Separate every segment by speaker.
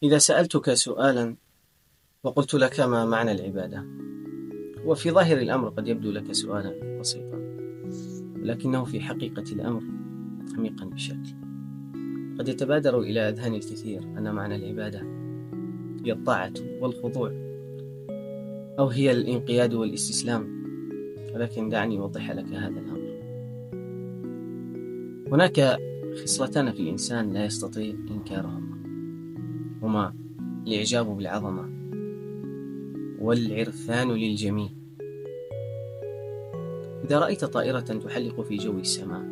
Speaker 1: إذا سألتك سؤالا وقلت لك ما معنى العبادة، وفي ظاهر الأمر قد يبدو لك سؤالا بسيطا، ولكنه في حقيقة الأمر عميقا بشكل. قد يتبادر إلى أذهان الكثير أن معنى العبادة هي الطاعة والخضوع، أو هي الانقياد والاستسلام، ولكن دعني أوضح لك هذا الأمر. هناك خصلتان في الإنسان لا يستطيع إنكارهما، هما الإعجاب بالعظمة والعرفان للجميل. إذا رأيت طائرة تحلق في جو السماء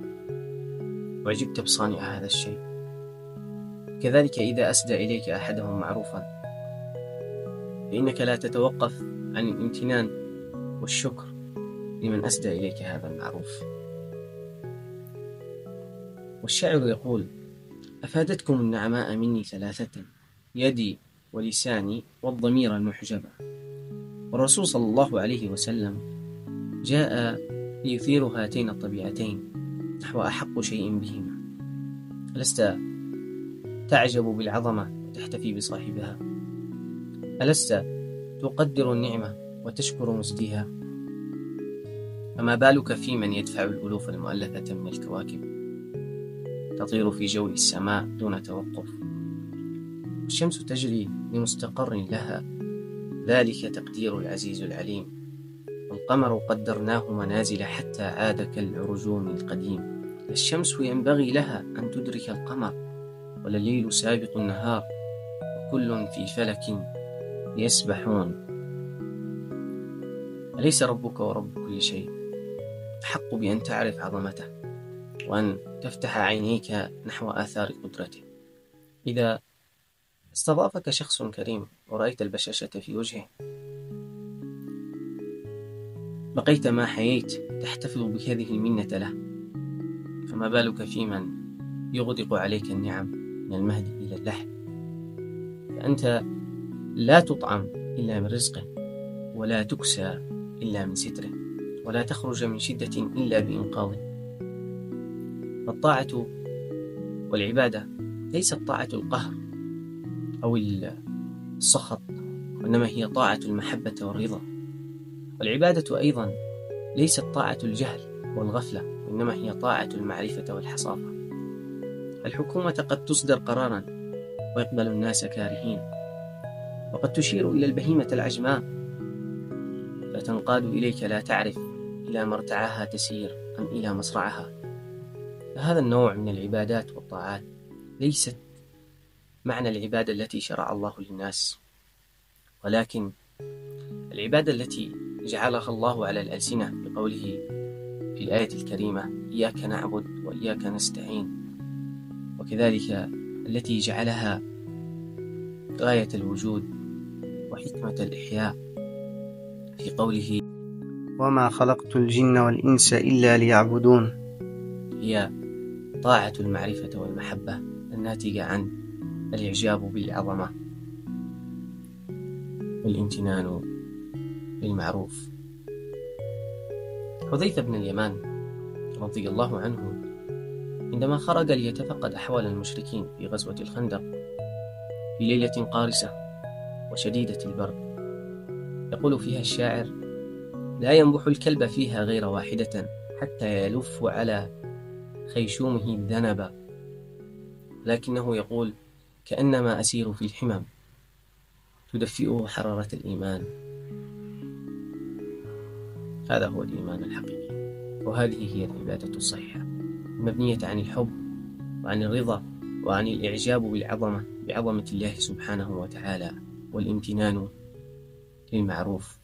Speaker 1: وعجبت بصانع هذا الشيء، كذلك إذا أسدى إليك أحدهم معروفا، فإنك لا تتوقف عن الامتنان والشكر لمن أسدى إليك هذا المعروف. والشاعر يقول: أفادتكم النعماء مني ثلاثة، يدي ولساني والضمير المحجبة. والرسول صلى الله عليه وسلم جاء ليثير هاتين الطبيعتين نحو أحق شيء بهما. ألست تعجب بالعظمة وتحتفي بصاحبها؟ ألست تقدر النعمة وتشكر مسديها؟ فما بالك في من يدفع الألوف المؤلفة من الكواكب تطير في جو السماء دون توقف، والشمس تجري لمستقر لها، ذلك تقدير العزيز العليم. والقمر قدرناه منازل حتى عاد كالعرجون القديم. لا الشمس ينبغي لها أن تدرك القمر، ولا الليل سابق النهار، وكل في فلك يسبحون. أليس ربك ورب كل شيء أحق بأن تعرف عظمته، وأن تفتح عينيك نحو آثار قدرته؟ إذا استضافك شخص كريم ورأيت البشاشة في وجهه، بقيت ما حييت تحتفظ بهذه المنة له، فما بالك في من يغدق عليك النعم من المهد إلى اللحد؟ فأنت لا تطعم إلا من رزقه، ولا تكسى إلا من ستره، ولا تخرج من شدة إلا بإنقاذه. فالطاعة والعبادة ليست طاعة القهر أو السخط، وإنما هي طاعة المحبة والرضا. والعبادة أيضا ليست طاعة الجهل والغفلة، وإنما هي طاعة المعرفة والحصافة. الحكومة قد تصدر قرارا ويقبل الناس كارهين، وقد تشير إلى البهيمة العجماء فتنقاد إليك لا تعرف إلى مرتعها تسير أم إلى مصرعها. فهذا النوع من العبادات والطاعات ليست معنى العبادة التي شرع الله للناس، ولكن العبادة التي جعلها الله على الألسنة بقوله في الآية الكريمة: إياك نعبد وإياك نستعين، وكذلك التي جعلها غاية الوجود وحكمة الإحياء في قوله:
Speaker 2: وما خلقت الجن والإنس إلا ليعبدون.
Speaker 1: هي طاعة المعرفة والمحبة الناتجة عن الإعجاب بالعظمة والامتنان بالمعروف. حذيفة بن اليمان رضي الله عنه عندما خرج ليتفقد أحوال المشركين في غزوة الخندق في ليلة قارسة وشديدة البرد، يقول فيها الشاعر: لا ينبح الكلب فيها غير واحدة حتى يلف على خيشومه الذنب، لكنه يقول: كأنما أسير في الحمم تدفئه حرارة الإيمان. هذا هو الإيمان الحقيقي، وهذه هي العبادة الصحيحة، المبنية عن الحب وعن الرضا وعن الإعجاب بعظمة الله سبحانه وتعالى، والامتنان للمعروف